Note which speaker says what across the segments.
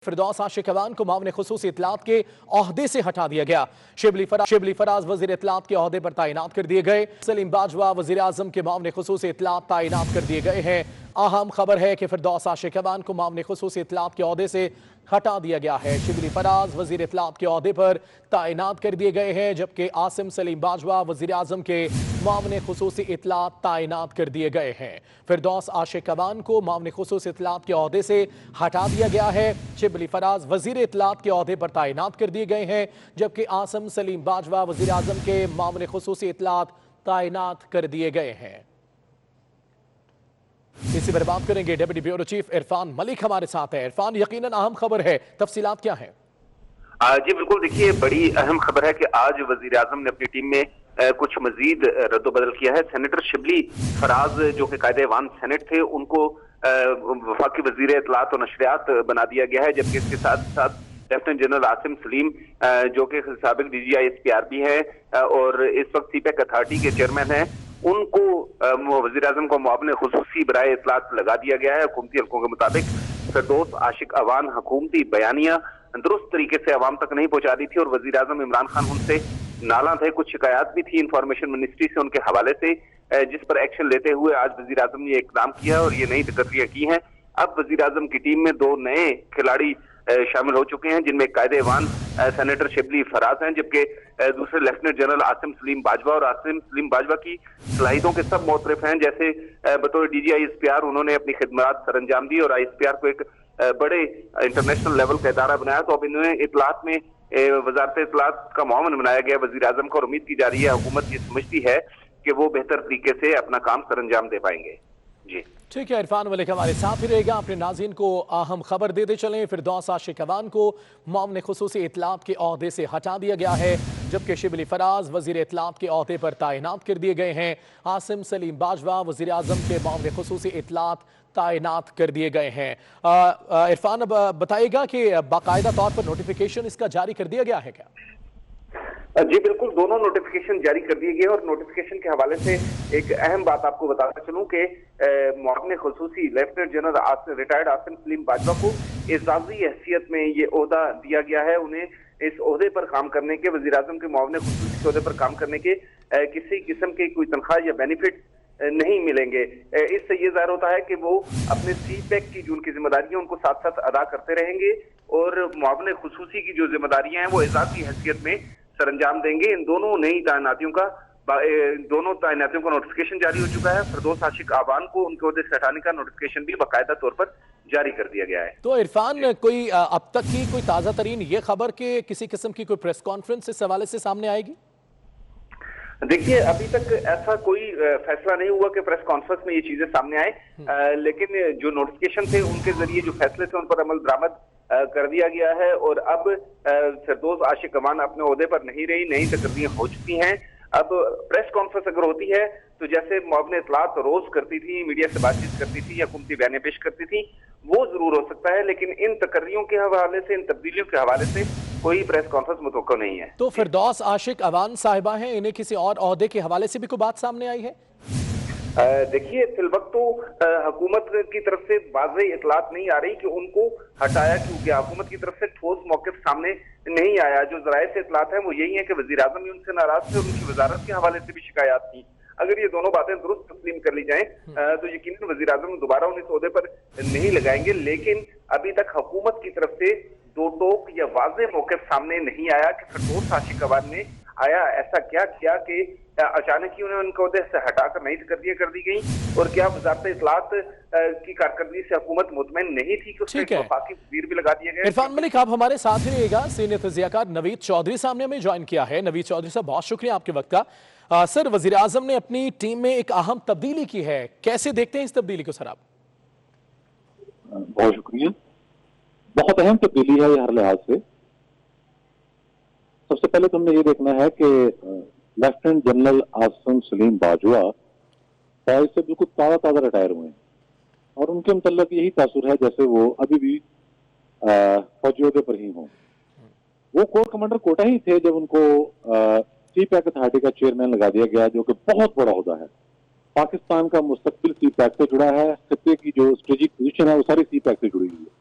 Speaker 1: फिरदौस आशिक अवान को मामले खुसूसी इतलात के ओहदे से हटा दिया गया। शिबली फराज वजीर इतलात के ओहदे पर तैनात कर दिए गए। सलीम बाजवा वजीर आजम के मामले खुसूसी इतलात तैनात कर दिए गए हैं। अहम खबर है कि फिरदौस आशिक अवान को मामले खुसूसी इतलात के ओहदे से हटा दिया गया है। शिबली फराज वजीर इतलात के ओहदे पर तैनात कर दिए गए हैं, जबकि आसिम सलीम बाजवा वजीर आजम के मामले खुसूसी इतलात तैनात कर दिए गए हैं। फिरदौस आशिक अवान को मामले खुसूसी इतलात के ओहदे से हटा दिया गया है। शिबली फराज वजीर इतलात के ओहदे पर तैनात कर दिए गए हैं, जबकि आसिम सलीम बाजवा वजीर आजम के मामले खुसूसी इतलात तैनात कर दिए गए हैं। इसी पर बात करेंगे। Deputy bureau chief Irfan Malik हमारे साथ है। इरफान, यकीनन अहम खबर है, तफसीलात क्या है?
Speaker 2: जी बिल्कुल, देखिए बड़ी अहम खबर है कि आज वजीर आजम ने अपनी टीम में कुछ मजीद रद्दोबदल किया है। सेनेटर शिबली फराज जो कि कायदे-ए-वान सेनेट थे, उनको वफाकी वजीर इतलात और नशरियात बना दिया गया है, जबकि इसके साथ साथ लेफ्टिनेंट जनरल आसिम सलीम जो कि साबिक DGI SPRB है और इस वक्त CPEC अथॉरिटी के चेयरमैन हैं, उनको वजीर आजम को मुआवने खुसूसी बराए इतलात लगा दिया गया है। हुकूमती हल्कों के मुताबिक फिरदौस आशिक अवान हुकूमती बयानिया दुरुस्त तरीके से अवाम तक नहीं पहुंचा दी थी और वजीर आजम इमरान खान उनसे नाला थे। कुछ शिकायत भी थी इंफॉर्मेशन मिनिस्ट्री से उनके हवाले से, जिस पर एक्शन लेते हुए आज वजीर आजम ने इकदाम किया और ये नई तकर्रियां की हैं। अब वजीर आजम की टीम में 2 नए खिलाड़ी शामिल हो चुके हैं, जिनमें कायदे-ए-वान सेनेटर शिबली फराज हैं, जबकि दूसरे लेफ्टिनेंट जनरल आसिम सलीम बाजवा और आसिम सलीम बाजवा की सलाहियतों के सब मोतरफ हैं। जैसे बतौर DGI SPR उन्होंने अपनी खिदमत सर अंजाम दी और ISPR को एक बड़े इंटरनेशनल लेवल का इदारा बनाया, तो अब इन्होंने इतलात में वजारत इतलात का मुआवन बनाया गया वजीर आजम को और उम्मीद की जा रही है, हुकूमत ये समझती है कि वो बेहतर तरीके से अपना काम सर अंजाम दे पाएंगे। जी
Speaker 1: ठीक है, इरफान मलिक हमारे साथ ही रहेगा। अपने नाज़रीन को अहम खबर देते चलें। फिरदौस आशिक अवान को मामले खुसूसी इतलात के ओहदे से हटा दिया गया है, जबकि शिबली फराज वजीर इतलात के ओहदे पर तैनात कर दिए गए हैं। आसिम सलीम बाजवा वजीर आजम के मामले खुसूसी इतलात तैनात कर दिए गए हैं। इरफान, अब बताइएगा कि बाकायदा तौर पर नोटिफिकेशन इसका जारी कर दिया गया है क्या?
Speaker 2: जी बिल्कुल, दोनों नोटिफिकेशन जारी कर दिए गए और नोटिफिकेशन के हवाले से एक अहम बात आपको बताता चलूं कि मुआवने खुसूसी lieutenant general retired Asim Saleem Bajwa को एजाजी हैसियत में ये ओहदा दिया गया है। उन्हें इस ओहदे पर काम करने के, वजीर आजम के मुआवने खुसूसी ओहदे पर काम करने के किसी किस्म की कोई तनख्वाह या बेनिफिट नहीं मिलेंगे। इससे ये जाहिर होता है कि वो अपने CPEC की जो उनकी जिम्मेदारियां उनको साथ साथ अदा करते रहेंगे और मुआवने खुसूसी की जो जिम्मेदारियां हैं वो एजाजी हैसियत में सरअंजाम देंगे। इन दोनों नई तैनातियों का नोटिफिकेशन जारी हो चुका है। फिरदौस आशिक अवान को उनके ओहदे से हटाने का नोटिफिकेशन भी बाकायदा तौर पर जारी कर दिया गया है।
Speaker 1: तो इरफान, कोई अब तक की कोई ताजा तरीन ये खबर कि किसी किस्म की कोई प्रेस कॉन्फ्रेंस इस हवाले से सामने आएगी?
Speaker 2: देखिए, अभी तक ऐसा कोई फैसला नहीं हुआ कि प्रेस कॉन्फ्रेंस में ये चीजें सामने आए, लेकिन जो नोटिफिकेशन थे उनके जरिए जो फैसले थे उन पर अमल दरामद कर दिया गया है और अब फिरदौस आशिक अवान अपने ओहदे पर नहीं रही, नई तकर्रियां हो चुकी हैं। अब प्रेस कॉन्फ्रेंस अगर होती है तो जैसे मुआवने इतलात रोज करती थी, मीडिया से बातचीत करती थी या हुकूमती बयानियां पेश करती थी, वो जरूर हो सकता है, लेकिन इन तकर्रियों के हवाले से, इन तब्दीलियों के हवाले से कोई प्रेस कॉन्फ्रेंस मुतवक्को नहीं है।
Speaker 1: तो फिरदौस आशिक अवान साहिबा हैं, इन्हें किसी और ओहदे के हवाले से भी कोई बात सामने आई है?
Speaker 2: देखिए, फिलवक्त तो हुकूमत की तरफ से वाज़ेह इतलात नहीं आ रही कि उनको हटाया क्यों गया। हुकूमत की तरफ से ठोस मौक़िफ़ सामने नहीं आया। जो ज़राए से इतलात है वो यही है कि वज़ीर आज़म ही उनसे नाराज थे और उनकी वजारत के हवाले से भी शिकायत थी। अगर ये दोनों बातें दुरुस्त तस्लीम कर ली जाएं तो यकीनन वज़ीर आज़म दोबारा उन्हें इस ओहदे पर नहीं लगाएंगे, लेकिन अभी तक हुकूमत की तरफ से दो टोक या वाज़ेह मौक़िफ़ सामने नहीं आया कि फिरदौस आशिक अवान ने आया ऐसा क्या किया कि अचानक ही उन्हें उनके ओहदे से हटाकर नई तकर्रियां कर दी गई, और क्या वजारत इतलात की कारकर्दगी से हुकूमत मुतमईन नहीं थी कि उसमें वफाकी वज़ीर भी लगा दिए गए।
Speaker 1: इरफान मलिक, आप हमारे साथ ही रहिएगा। सीनियर तजियाकार नवीद चौधरी सामने हमें ज्वाइन किया है। नवीद चौधरी साहब, बहुत शुक्रिया आपके वक्त का। सर, वजीर आजम ने अपनी टीम में एक अहम तब्दीली की है, कैसे देखते हैं इस तब्दीली को? सर आप।
Speaker 3: बहुत शुक्रिया, बहुत अहम तब्दीली है हर लिहाज से। सबसे पहले तो हमने ये देखना है कि लेफ्टिनेंट जनरल आसिम सलीम बाजवा फौज से बिल्कुल ताज़ा रिटायर हुए हैं और उनके मुतल्लिक यही तासुर है जैसे वो अभी भी फौजी ओहदे पर ही हों। वो कोर कमांडर कोटा ही थे जब उनको CPEC अथॉरिटी का चेयरमैन लगा दिया गया, जो कि बहुत बड़ा ओहदा है। पाकिस्तान का मुस्तकबिल CPEC से जुड़ा है, खत्ते की जो स्ट्रेटेजिक पोजीशन है वो सारी CPEC से जुड़ी हुई है।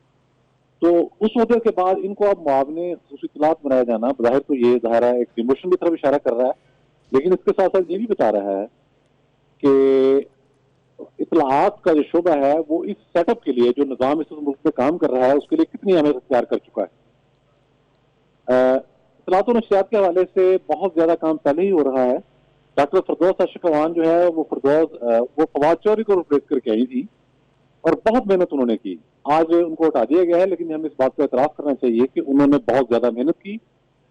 Speaker 3: तो उस वजह के बाद इनको अब मुआवने खसूसी इत्तलात बनाया जाना ज़ाहिर तो ये ज़ाहिर है एक डिमोशन की तरफ इशारा कर रहा है, लेकिन इसके साथ साथ ये भी बता रहा है कि इत्तलात का जो शोबा है वो इस सेटअप के लिए जो निज़ाम इस मुल्क में काम कर रहा है उसके लिए कितनी अहमियत इख्तियार कर चुका है। इत्तलात और नशरियात के हवाले से बहुत ज्यादा काम पहले ही हो रहा है। डॉक्टर फरदौस आशिक अवान जो है वो फवाद चौधरी को रिप्लेस करके आई थी और बहुत मेहनत उन्होंने की। आज उनको हटा दिया गया है, लेकिन हमें इस बात का एतराफ करना चाहिए कि उन्होंने बहुत ज्यादा मेहनत की।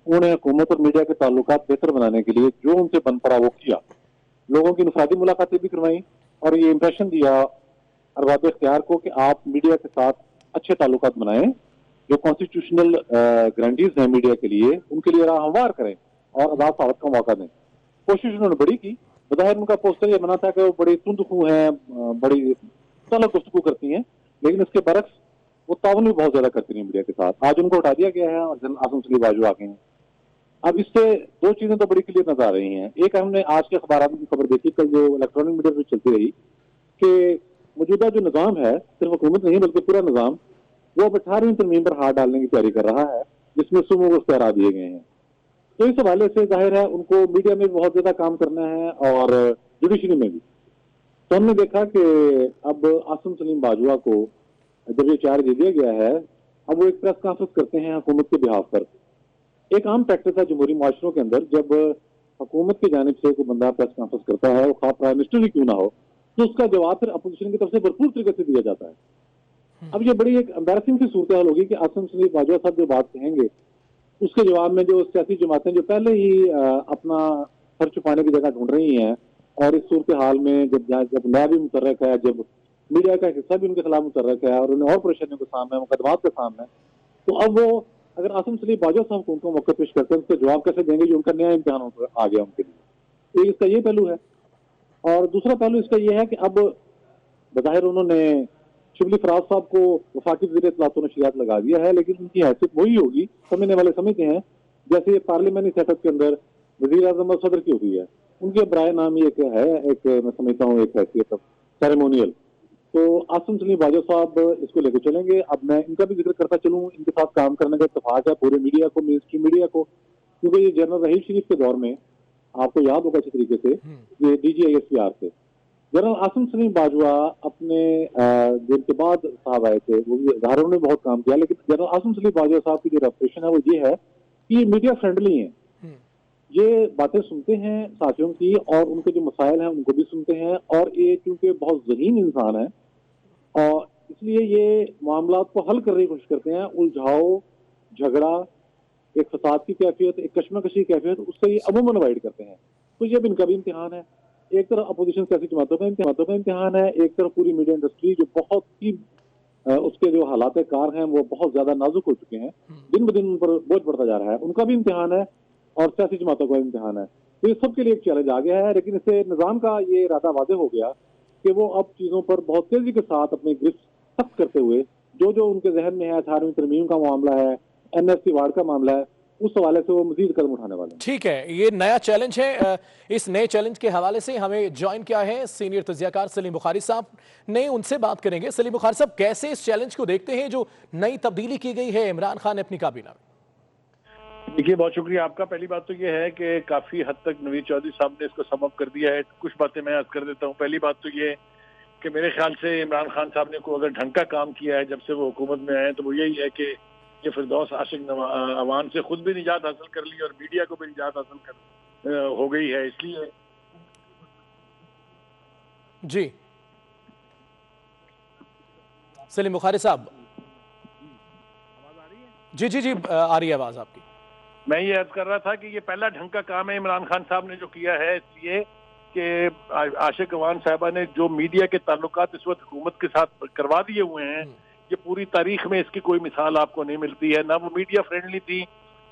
Speaker 3: उन्होंने हुकूमत और मीडिया के ताल्लुकात बेहतर बनाने के लिए जो उनसे बन पड़ा वो किया। लोगों की इनफरादी मुलाकातें भी करवाई और ये इंप्रेशन दिया अरबाब इख्तियार को कि आप मीडिया के साथ अच्छे ताल्लुकात बनाएं, जो कॉन्स्टिट्यूशनल गारंटीज हैं मीडिया के लिए उनके लिए राह हमवार करें और आजाद सावत का मौका दें। कोशिश उन्होंने बड़ी की। बज़ाहिर उनका पोस्टर ये बना था कि वो बड़ी तुंदखू हैं, बड़ी तलब गुफ्तगू करती हैं, लेकिन इसके बरक्स वो ताउन भी बहुत ज्यादा करती नहीं मीडिया के साथ। आज उनको हटा दिया गया है और जनरल आसिम सलीम बाजवा आ गए हैं। अब इससे दो चीजें तो बड़ी क्लियर नजर आ रही हैं। एक, हमने आज के अखबार में खबर देखी, कल जो इलेक्ट्रॉनिक मीडिया पर चलती रही, कि मौजूदा जो निजाम है, सिर्फ हुकूमत नहीं बल्कि पूरा निजाम, वो अब 18वीं तरमीम पर हाथ डालने की तैयारी कर रहा है, जिसमें सुमो इख्तियार दिए गए हैं। तो इस हवाले से जाहिर है उनको मीडिया में बहुत ज्यादा काम करना है और जुडिशरी में भी। तो हमने देखा कि अब आसिम सलीम बाजवा को जब ये चार्ज दे दिया गया है, अब वो एक प्रेस कॉन्फ्रेंस करते हैं हुकूमत के बिहाफ पर। एक आम प्रैक्टिस है जमहूरी माशरों के अंदर, जब हुकूमत की जानिब से कोई बंदा प्रेस कॉन्फ्रेंस करता है, वो खास प्राइम मिनिस्टर ही क्यों ना हो, तो उसका जवाब फिर अपोजिशन की तरफ से भरपूर तरीके से दिया जाता है। अब ये बड़ी एक एम्बैरसिंग सी सूरत हाल होगी कि आसिम सलीम बाजवा साहब जो बात कहेंगे उसके जवाब में जो सियासी जमातें जो पहले ही अपना सर छुपाने की जगह ढूंढ रही हैं, और इस सूरत हाल में जब नया भी मुतर्रक है, जब मीडिया का हिस्सा भी उनके खिलाफ मुतर्रक है और उन्हें और परेशानियों के सामने, मुकदमात के सामने, तो अब वो अगर आसिम सलीम बाजवा साहब को उनको मौके पेश करते हैं, उसका जवाब कैसे देंगे जो उनका नया इम्तिहान आ गया उनके लिए। एक इसका ये पहलू है। और दूसरा पहलू इसका ये है कि अब बज़ाहिर उन्होंने शिबली फराज साहब को वफाकी वज़ीर इत्तलात व नशरियात लगा दिया है, लेकिन उनकी हैसियत वही होगी, समझने वाले समझते हैं, जैसे पार्लियामेंट्री सेटअप के अंदर वज़ीर आज़म और सदर की हुई है, उनके बराए नाम ही एक है, एक मैं समझता हूँ एक हैसियत सेरेमोनियल। तो आसिम सलीम बाजवा साहब इसको लेकर चलेंगे। अब मैं इनका भी जिक्र करता चलूँ, इनके साथ काम करने का इत्तेफाक है पूरे मीडिया को, मेन स्ट्रीम मीडिया को, क्योंकि ये जनरल रहील शरीफ के दौर में आपको याद होगा अच्छी तरीके से, ये DGISPR से जनरल आसिम सलीम बाजवा अपने जो इनके बाद साहब आए थे, वो भी ज़ाहिर ने बहुत काम किया, लेकिन जनरल आसिम सलीम बाजवा साहब की जो रेपुटेशन है वो ये है कि ये मीडिया फ्रेंडली हैं। ये बातें सुनते हैं साथियों की और उनके जो मसाइल हैं उनको भी सुनते हैं, और ये क्योंकि बहुत ज़हीन इंसान है और इसलिए ये मामलात को हल करने की कोशिश करते हैं। उलझाओ, झगड़ा, एक फसाद की कैफियत, एक कश्मकशी की कैफियत, उससे ये अमूमन अवॉइड करते हैं। तो ये भी इनका भी इम्तिहान है। एक तरफ अपोजिशन सियासी जमातों का इम्तिहान है, एक तरफ पूरी मीडिया इंडस्ट्री जो बहुत ही उसके जो हालात कार हैं वो बहुत ज्यादा नाजुक हो चुके हैं, दिन ब दिन उन पर बोझ बढ़ता जा रहा है, उनका भी इम्तिहान है और सियासी जमातों का इम्तिहान है। तो ये सबके लिए एक चैलेंज आ गया है, लेकिन इससे निजाम का ये इरादा वादे हो गया कि वो अब चीजों पर बहुत तेजी के साथ अपनी गिरफ्त सख्त करते हुए जो जो उनके जहन में है, 18वीं तरमीम का मामला है, NSC वार्ड का मामला है, उस हवाले से वो मजीद कदम उठाने वाले हैं।
Speaker 1: ठीक है, ये नया चैलेंज है। इस नए चैलेंज के हवाले से हमें ज्वाइन किया है सीनियर तज्जियाकार सलीम बुखारी साहब ने, उनसे बात करेंगे। सलीम बुखारी साहब, कैसे इस चैलेंज को देखते हैं जो नई तब्दीली की गई है इमरान खान ने अपनी काबीना में?
Speaker 4: देखिए, बहुत शुक्रिया आपका। पहली बात तो ये है कि काफी हद तक नवीद चौधरी साहब ने इसको सम अप कर दिया है। कुछ बातें मैं अर्ज कर देता हूँ। पहली बात तो ये कि मेरे ख्याल से इमरान खान साहब ने को अगर ढंग का काम किया है जब से वो हुकूमत में आए, तो वो यही है कि ये फिरदौस आशिक अवान से खुद भी निजात हासिल कर ली और मीडिया को भी निजात हासिल कर हो गई है। इसलिए
Speaker 1: जी सलीम बुखारी साहब, जी जी जी आ रही है आवाज आपकी।
Speaker 4: मैं ये अर्ज कर रहा था कि ये पहला ढंग का काम है इमरान खान साहब ने जो किया है, इसलिए कि आशिक अवान साहबा ने जो मीडिया के ताल्लुकात इस वक्त हुकूमत के साथ करवा दिए हुए हैं, ये पूरी तारीख में इसकी कोई मिसाल आपको नहीं मिलती है। ना वो मीडिया फ्रेंडली थी,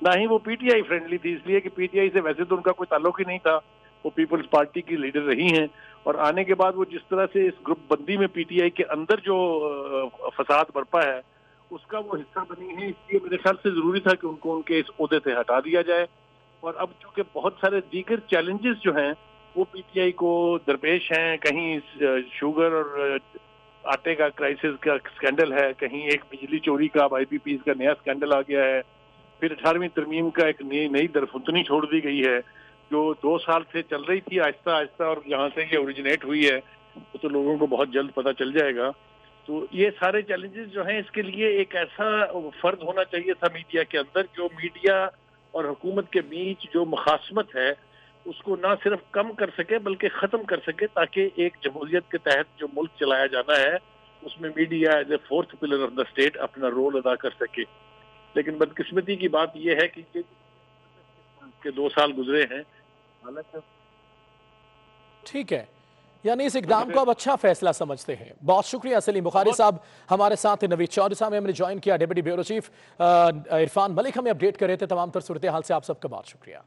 Speaker 4: ना ही वो PTI फ्रेंडली थी, इसलिए कि PTI से वैसे तो उनका कोई ताल्लुक ही नहीं था, वो पीपल्स पार्टी की लीडर रही हैं। और आने के बाद वो जिस तरह से इस ग्रुप बंदी में PTI के अंदर जो फसाद बरपा है उसका वो हिस्सा बनी है, इसलिए मेरे ख्याल से जरूरी था कि उनको उनके इस ओहदे से हटा दिया जाए। और अब चूंकि बहुत सारे दीगर चैलेंजेस जो हैं वो PTI को दरपेश हैं, कहीं शुगर और आटे का क्राइसिस का स्कैंडल है, कहीं एक बिजली चोरी का, IPPs का नया स्कैंडल आ गया है, फिर 18वीं तरमीम का एक नई दरफुतनी छोड़ दी गई है जो 2 साल से चल रही थी आहिस्ता आहिस्ता, और जहाँ से ये ओरिजिनेट हुई है वो तो लोगों को बहुत जल्द पता चल जाएगा। तो ये सारे चैलेंजेस जो हैं, इसके लिए एक ऐसा फर्द होना चाहिए था मीडिया के अंदर, जो मीडिया और हुकूमत के बीच जो मुखासमत है उसको ना सिर्फ कम कर सके बल्कि ख़त्म कर सके, ताकि एक जमहूरियत के तहत जो मुल्क चलाया जाना है उसमें media as a 4th pillar of the state अपना रोल अदा कर सके। लेकिन बदकिस्मती की बात यह है कि ये 2 साल गुजरे हैं, हालांकि
Speaker 1: ठीक है, यानी इस इकदाम को अब अच्छा फैसला समझते हैं। बहुत शुक्रिया सलीम बुखारी साहब, हमारे साथ नवीद चौधरी साहब हमने ज्वाइन किया, deputy bureau chief Irfan Malik हमें अपडेट कर रहे थे तमाम तर सूरत हाल से। आप सबका बहुत शुक्रिया।